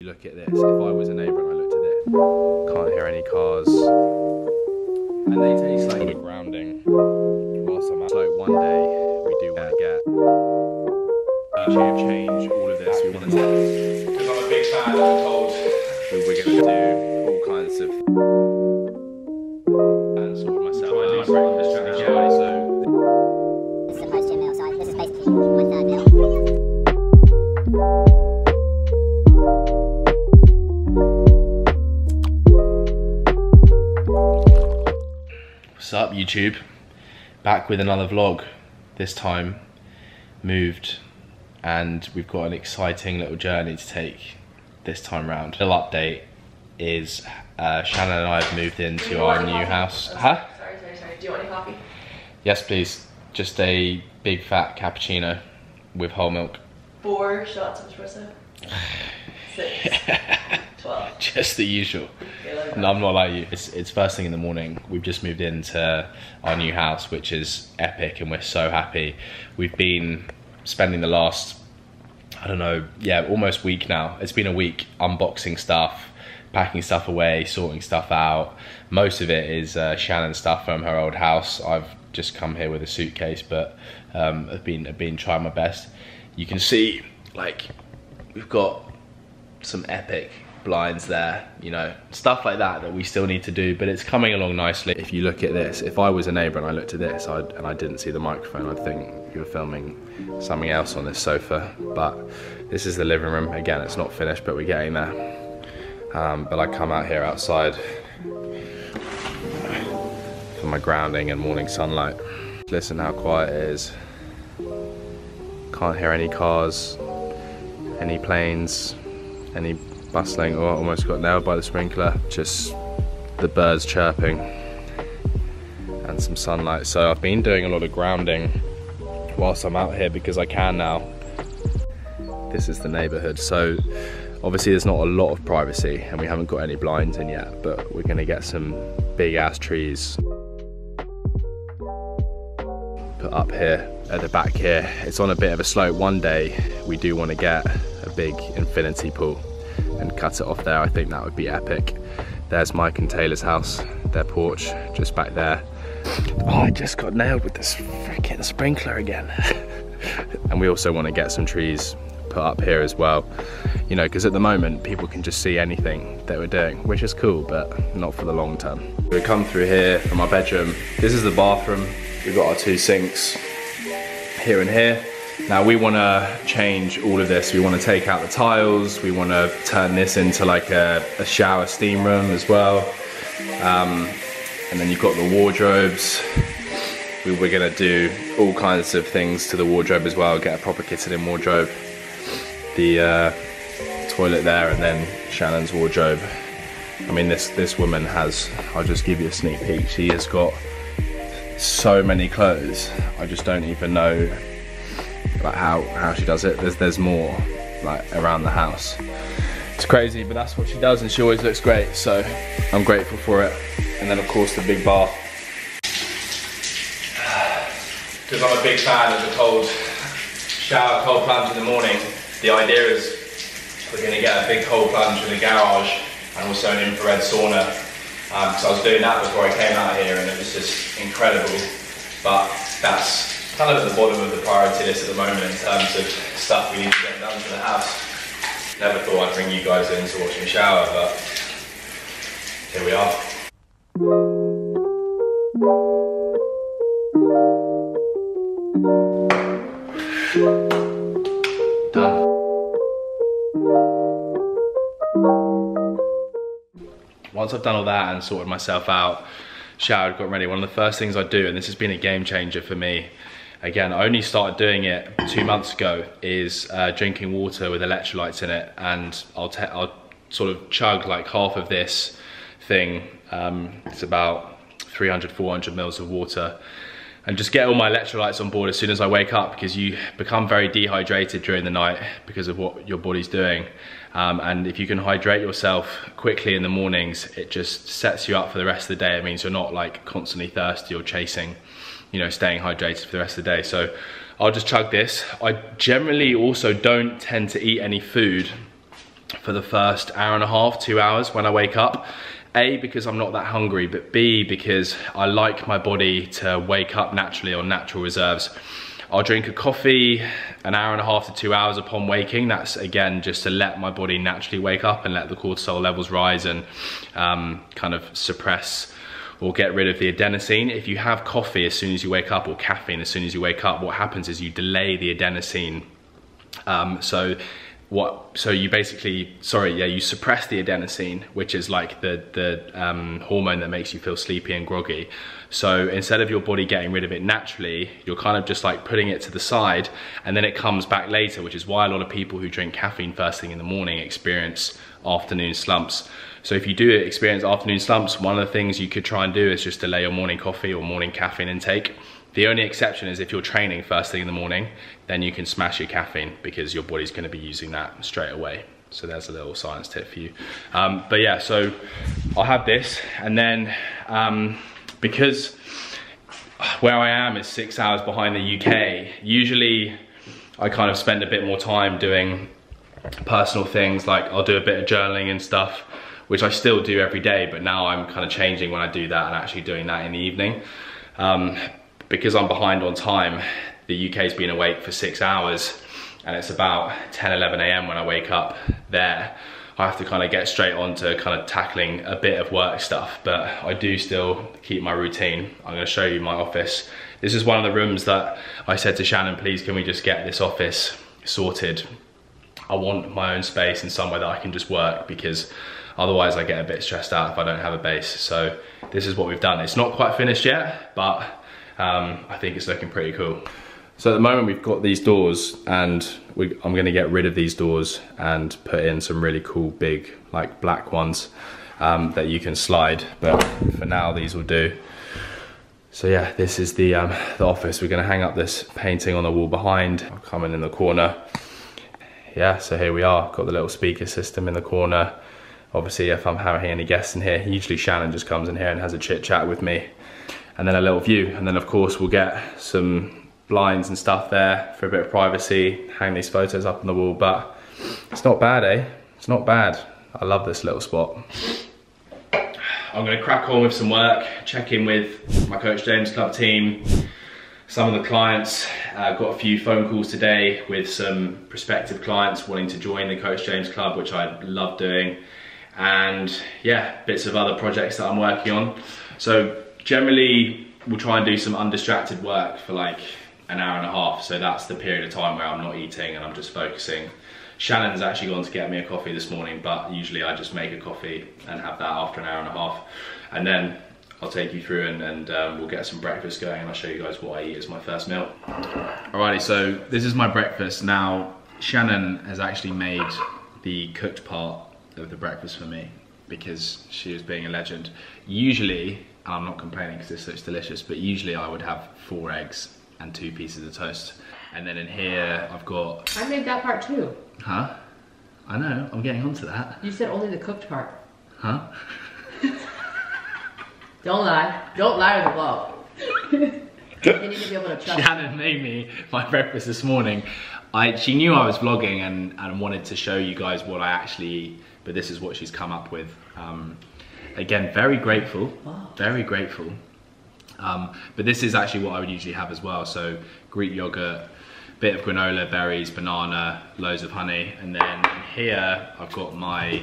Look at this, if I was a neighbour and I looked at this, can't hear any cars. And they taste like a grounding whilst I'm out. So one day we do want to get YouTube change, all of this. We want to, because I'm a big fan, I'm told we're going to do all kinds of and sort of myself. I do breakfast strategy, so this is a post-gym meal, so this is basically my third meal. What's up, YouTube? Back with another vlog. This time moved, and we've got an exciting little journey to take this time round. The little update is Shannon and I have moved into our new house. Huh? Sorry. Do you want any coffee? Yes, please. Just a big fat cappuccino with whole milk. 4 shots of espresso. 6. 12. Just the usual. No, I'm not like you. It's first thing in the morning. We've just moved into our new house, which is epic, and we're so happy. We've been spending the last, I don't know, yeah, almost week now. It's been a week unboxing stuff, packing stuff away, sorting stuff out. Most of it is Shannon's stuff from her old house. I've just come here with a suitcase, but I've been trying my best. You can see, like, we've got some epic blinds there, you know, stuff like that we still need to do, but it's coming along nicely. If you look at this, if I was a neighbour and I looked at this and I didn't see the microphone, I'd think you were filming something else on this sofa. But this is the living room. Again, it's not finished, but we're getting there. But I come out here outside for my grounding and morning sunlight. Listen how quiet it is. Can't hear any cars, any planes, any bustling. Oh, I almost got nailed by the sprinkler. Just the birds chirping and some sunlight. So I've been doing a lot of grounding whilst I'm out here because I can now. This is the neighborhood. So obviously there's not a lot of privacy and we haven't got any blinds in yet, but we're gonna get some big ass trees put up here at the back here. It's on a bit of a slope. One day we do want to get a big infinity pool and cut it off there. I think that would be epic. There's Mike and Taylor's house, their porch just back there. Oh, I just got nailed with this freaking sprinkler again. And we also want to get some trees put up here as well, you know, because at the moment people can just see anything that we're doing, which is cool, but not for the long term. We come through here from our bedroom. This is the bathroom. We've got our 2 sinks here and here. Now we want to change all of this. We want to take out the tiles. We want to turn this into like a shower steam room as well. And then you've got the wardrobes. We're going to do all kinds of things to the wardrobe as well. Get a proper kitted in wardrobe. The toilet there, and then Shannon's wardrobe. I mean, this woman has, I'll just give you a sneak peek. She has got so many clothes. I just don't even know like how she does it. There's more like around the house. It's crazy, but that's what she does, and she always looks great, so I'm grateful for it. And then of course the big bath, because I'm a big fan of the cold shower, cold plunge in the morning. The idea is we're going to get a big cold plunge in the garage and also an infrared sauna, because I was doing that before I came out here and it was just incredible. But that's kind of at the bottom of the priority list at the moment in terms of stuff we need to get done to the house. Never thought I'd bring you guys in to watch me shower, but here we are. Done. Once I've done all that and sorted myself out, showered, got ready, one of the first things I do, and this has been a game changer for me, again, I only started doing it 2 months ago, is drinking water with electrolytes in it. And I'll sort of chug like half of this thing. It's about 300-400 mils of water, and just get all my electrolytes on board as soon as I wake up, because you become very dehydrated during the night because of what your body's doing. And if you can hydrate yourself quickly in the mornings, it just sets you up for the rest of the day. It means you're not like constantly thirsty or chasing, you know, staying hydrated for the rest of the day. So I'll just chug this. I generally also don't tend to eat any food for the first hour and a half, 2 hours when I wake up. A, because I'm not that hungry, but B, because I like my body to wake up naturally on natural reserves. I'll drink a coffee an hour and a half to 2 hours upon waking. That's again just to let my body naturally wake up and let the cortisol levels rise and kind of suppress or get rid of the adenosine. If you have coffee as soon as you wake up, or caffeine as soon as you wake up, what happens is you delay the adenosine. So you basically, you suppress the adenosine, which is like the hormone that makes you feel sleepy and groggy. So instead of your body getting rid of it naturally, you're kind of just like putting it to the side, and then it comes back later, which is why a lot of people who drink caffeine first thing in the morning experience afternoon slumps. So if you do experience afternoon slumps, one of the things you could try and do is just delay your morning coffee or morning caffeine intake. The only exception is if you're training first thing in the morning, then you can smash your caffeine because your body's going to be using that straight away. So there's a little science tip for you. But yeah, so I'll have this, and then because where I am is 6 hours behind the UK, usually I kind of spend a bit more time doing personal things, like I'll do a bit of journaling and stuff, which I still do every day, but now I'm kind of changing when I do that and actually doing that in the evening. Because I'm behind on time, the UK's been awake for 6 hours, and it's about 10, 11 a.m. when I wake up there. I have to kind of get straight on to kind of tackling a bit of work stuff, but I do still keep my routine. I'm gonna show you my office. This is one of the rooms that I said to Shannon, please can we just get this office sorted? I want my own space and somewhere that I can just work, because otherwise I get a bit stressed out if I don't have a base. So this is what we've done. It's not quite finished yet, but I think it's looking pretty cool. So at the moment we've got these doors, and I'm gonna get rid of these doors and put in some really cool big like black ones that you can slide, but for now these will do. So yeah, this is the office. We're gonna hang up this painting on the wall behind. I'll come in the corner. Yeah, so here we are. Got the little speaker system in the corner. Obviously if I'm having any guests in here, usually Shannon just comes in here and has a chit chat with me. And then a little view, and then of course we'll get some blinds and stuff there for a bit of privacy, hang these photos up on the wall, but it's not bad, eh? It's not bad. I love this little spot. I'm gonna crack on with some work, check in with my Coach James Club team, some of the clients. I've got a few phone calls today with some prospective clients wanting to join the Coach James Club, which I love doing. And yeah, bits of other projects that I'm working on. So generally, we'll try and do some undistracted work for like an hour and a half. So that's the period of time where I'm not eating and I'm just focusing. Shannon's actually gone to get me a coffee this morning, but usually I just make a coffee and have that after an hour and a half. And then I'll take you through and we'll get some breakfast going, and I'll show you guys what I eat as my first meal. Alrighty, so this is my breakfast. Now, Shannon has actually made the cooked part of the breakfast for me because she was being a legend. Usually, and I'm not complaining because this looks delicious, but usually I would have 4 eggs and 2 pieces of toast. And then in here, I've got... I made that part too. Huh? I know, I'm getting onto that. You said only the cooked part. Huh? Don't lie. Don't lie to the vlog. You need to be able to trust. Shannon made me my breakfast this morning. She knew I was vlogging and wanted to show you guys what I actually eat, but this is what she's come up with. Again, very grateful, very grateful. But this is actually what I would usually have as well. So Greek yogurt, bit of granola, berries, banana, loads of honey. And then here I've got my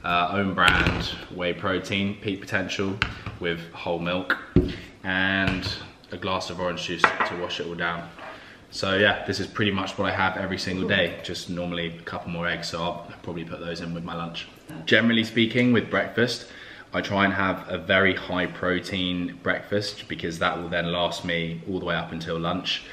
own brand whey protein, peak potential with whole milk, and a glass of orange juice to wash it all down. So yeah, this is pretty much what I have every single day, just normally a couple more eggs, so I'll probably put those in with my lunch. Generally speaking, with breakfast, I try and have a very high protein breakfast because that will then last me all the way up until lunch.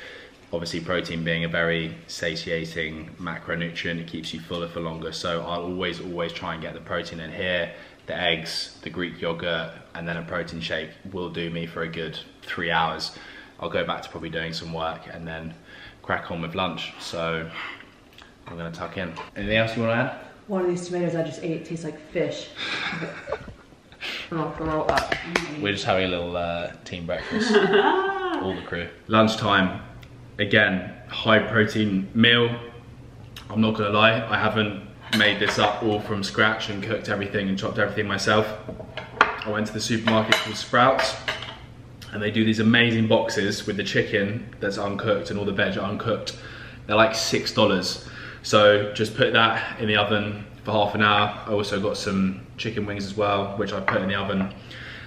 Obviously protein being a very satiating macronutrient, it keeps you fuller for longer, so I'll always try and get the protein in here. The eggs, the Greek yogurt, and then a protein shake will do me for a good 3 hours. I'll go back to probably doing some work and then crack on with lunch. So I'm gonna tuck in. Anything else you wanna add? One of these tomatoes I just ate tastes like fish. We're just having a little team breakfast, all the crew. Lunchtime, again, high protein meal. I'm not gonna lie, I haven't made this up all from scratch and cooked everything and chopped everything myself. I went to the supermarket called Sprouts, and they do these amazing boxes with the chicken that's uncooked and all the veg uncooked. They're like $6. So just put that in the oven for half an hour. I also got some chicken wings as well, which I put in the oven.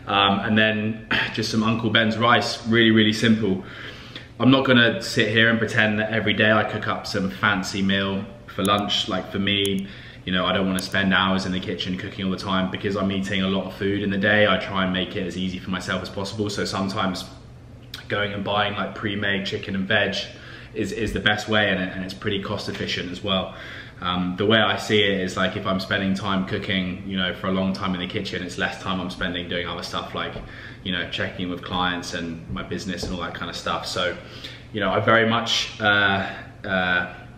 And then just some Uncle Ben's rice, really, really simple. I'm not gonna sit here and pretend that every day I cook up some fancy meal for lunch. Like for me, you know, I don't wanna spend hours in the kitchen cooking all the time because I'm eating a lot of food in the day. I try and make it as easy for myself as possible. So sometimes going and buying like pre-made chicken and veg is the best way, and it's pretty cost efficient as well. The way I see it is like if I'm spending time cooking, you know, for a long time in the kitchen, it's less time I'm spending doing other stuff like, you know, checking in with clients and my business and all that kind of stuff. So, you know, I very much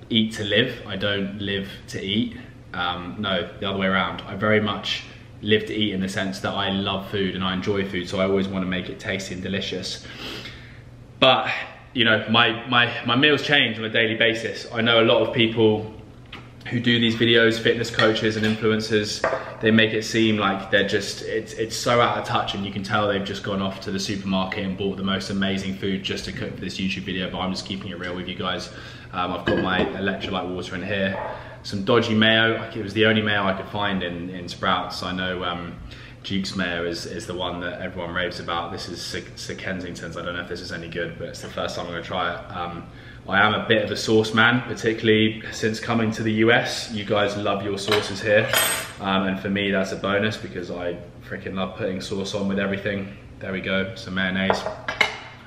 eat to live. I don't live to eat. No, the other way around. I very much live to eat in the sense that I love food and I enjoy food, so I always want to make it tasty and delicious. But, you know, my meals change on a daily basis. I know a lot of people who do these videos, fitness coaches and influencers, they make it seem like they're just, it's so out of touch, and you can tell they've just gone off to the supermarket and bought the most amazing food just to cook for this YouTube video, but I'm just keeping it real with you guys. I've got my electrolyte water in here, some dodgy mayo. It was the only mayo I could find in Sprouts. I know Duke's mayo is the one that everyone raves about. This is Sir Kensington's. I don't know if this is any good, but it's the first time I'm gonna try it. I am a bit of a sauce man, particularly since coming to the US. You guys love your sauces here. And for me, that's a bonus because I freaking love putting sauce on with everything. There we go, some mayonnaise.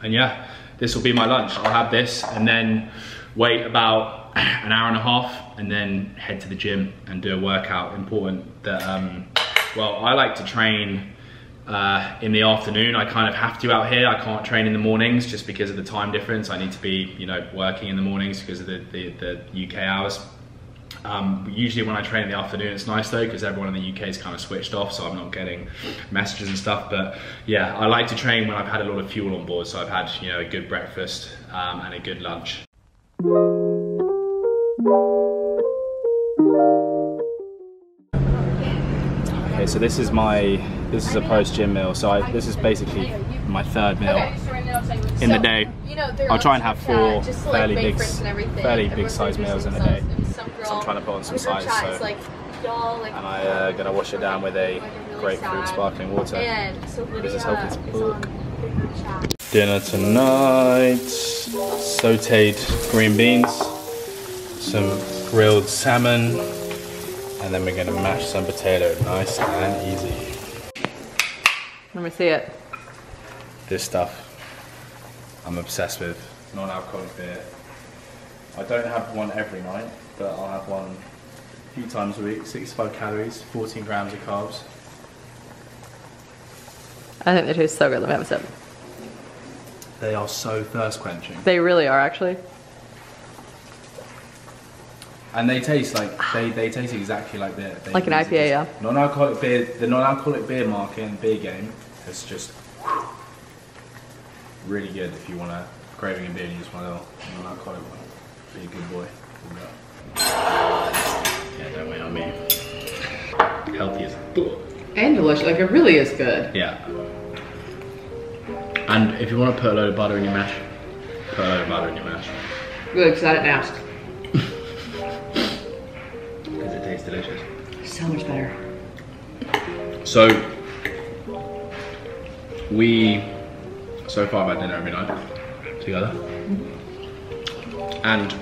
And yeah, this will be my lunch. I'll have this and then wait about an hour and a half and then head to the gym and do a workout. Important that, well, I like to train in the afternoon. I kind of have to out here. I can't train in the mornings just because of the time difference. I need to be, you know, working in the mornings because of the UK hours. Usually when I train in the afternoon, it's nice though because everyone in the UK is kind of switched off, so I'm not getting messages and stuff. But yeah, I like to train when I've had a lot of fuel on board, so I've had, you know, a good breakfast and a good lunch. Okay, so this is a post-gym meal. So this is basically my third meal in the day. I'll try and have 4 fairly big size meals in a day. So I'm trying to put on some size. So, and I'm gonna wash it down with a grapefruit sparkling water. This is healthy to cook. Dinner tonight: sautéed green beans, some grilled salmon, and then we're gonna mash some potato, nice and easy. Let me see it. This stuff I'm obsessed with, non-alcoholic beer. I don't have one every night, but I'll have one a few times a week. 65 calories, 14 grams of carbs. I think they taste so good. Let me have a sip. They are so thirst quenching. They really are, actually. And they taste like, they taste exactly like beer. Like an IPA, yeah. Non-alcoholic beer, the non-alcoholic beer market and beer game is just really good if you want to, craving a beer and you just want a little non-alcoholic one. Be a good boy. Yeah, don't wait on me. Healthy as fuck. And delicious, like it really is good. Yeah. And if you want to put a load of butter in your mash, put a load of butter in your mash. Really excited now. Because it tastes delicious. So much better. So, so far I've had dinner every night together. And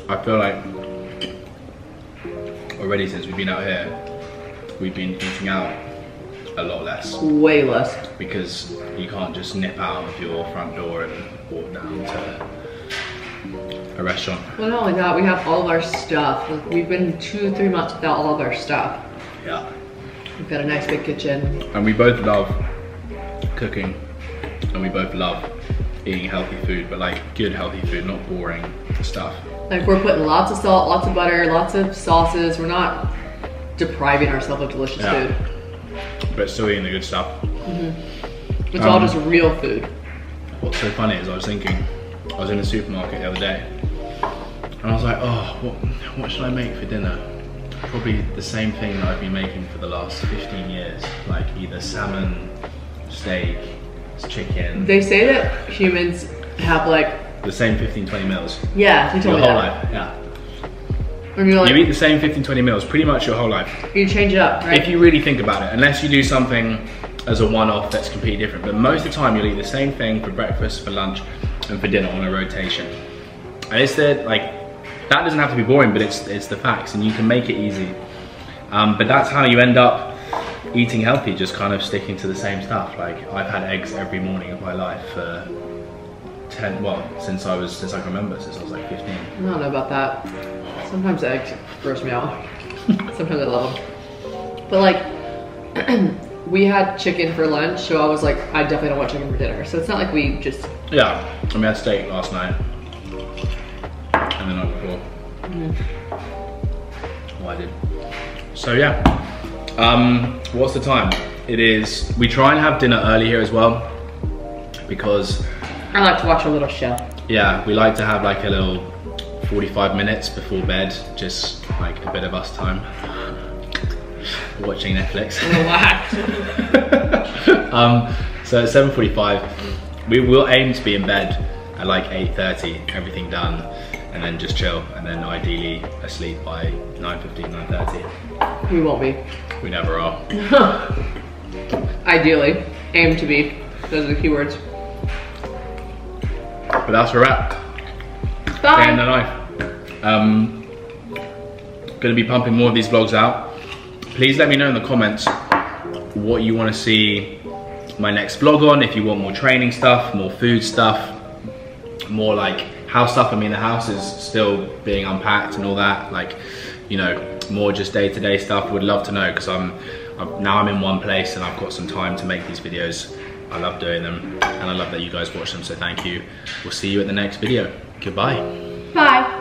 I feel like already since we've been out here, we've been eating out a lot less. Way less. Because you can't just nip out of your front door and walk down to a restaurant. Well, not only that, we have all of our stuff. Like, we've been 2 or 3 months without all of our stuff. Yeah. We've got a nice big kitchen. And we both love cooking, and we both love eating healthy food, but like good healthy food, not boring stuff. Like we're putting lots of salt, lots of butter, lots of sauces. We're not depriving ourselves of delicious food. But still eating the good stuff. Mm-hmm. It's all just real food. What's so funny is I was thinking, I was in the supermarket the other day, And I was like, oh, what should I make for dinner? Probably the same thing that I've been making for the last 15 years. Like either salmon, steak, chicken. They say that humans have like the same 15-20 meals. Yeah, you told your me whole that. life. Yeah. And you're like, you eat the same 15-20 meals pretty much your whole life. You change it up, right? If you really think about it, unless you do something as a one-off that's completely different. But most of the time you'll eat the same thing for breakfast, for lunch, and for dinner on a rotation. And it's the, like, that doesn't have to be boring, but it's the facts, and you can make it easy. But that's how you end up eating healthy, just kind of sticking to the same stuff. Like, I've had eggs every morning of my life for since I can remember, since I was like 15. I don't know about that. Sometimes eggs gross me out. Sometimes I love them. But like, we had chicken for lunch, so I was like, I definitely don't want chicken for dinner. So it's not like we just... Yeah, I mean, I had steak last night. And the night before. Oh, I did. So yeah. What's the time? It is, we try and have dinner early here as well, because I like to watch a little show. Yeah, we like to have like a little 45 minutes before bed, just like a bit of us time. Watching Netflix. So at 7:45, we will aim to be in bed at like 8:30, everything done, and then just chill, and then ideally asleep by 9:15, 9:30. We won't be. We never are. Ideally, aim to be. Those are the keywords. But that's a wrap. Bye. Day in the life. Gonna be pumping more of these vlogs out. Please let me know in the comments what you want to see my next vlog on. If you want more training stuff, more food stuff, more like house stuff. I mean, the house is still being unpacked and all that. Like, you know, more just day-to-day stuff. Would love to know, because now I'm in one place and I've got some time to make these videos. I love doing them, and I love that you guys watch them, so thank you. We'll see you at the next video. Goodbye. Bye.